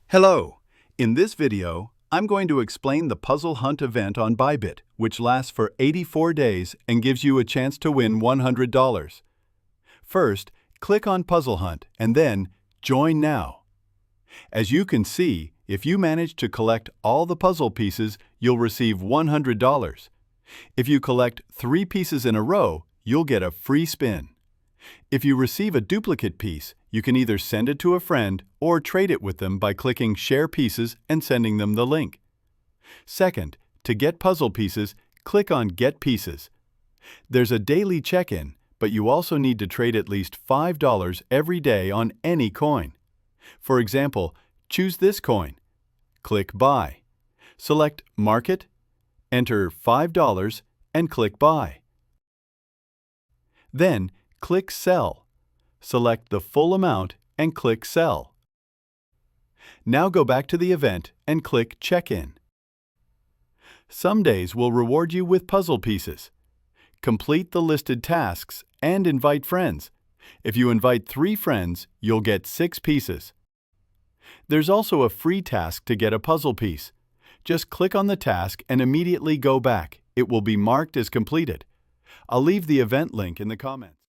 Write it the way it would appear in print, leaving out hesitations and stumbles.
Hello! In this video, I'm going to explain the Puzzle Hunt event on Bybit, which lasts for 84 days and gives you a chance to win $100. First, click on Puzzle Hunt and then Join Now. As you can see, if you manage to collect all the puzzle pieces, you'll receive $100. If you collect 3 pieces in a row, you'll get a free spin. If you receive a duplicate piece, you can either send it to a friend or trade it with them by clicking Share Pieces and sending them the link. Second, to get puzzle pieces, click on Get Pieces. There's a daily check-in, but you also need to trade at least $5 every day on any coin. For example, choose this coin. Click Buy. Select Market, enter $5 and click Buy. Then, click Sell. Select the full amount and click Sell. Now go back to the event and click Check-in. Some days will reward you with puzzle pieces. Complete the listed tasks and invite friends. If you invite 3 friends, you'll get 6 pieces. There's also a free task to get a puzzle piece. Just click on the task and immediately go back. It will be marked as completed. I'll leave the event link in the comments.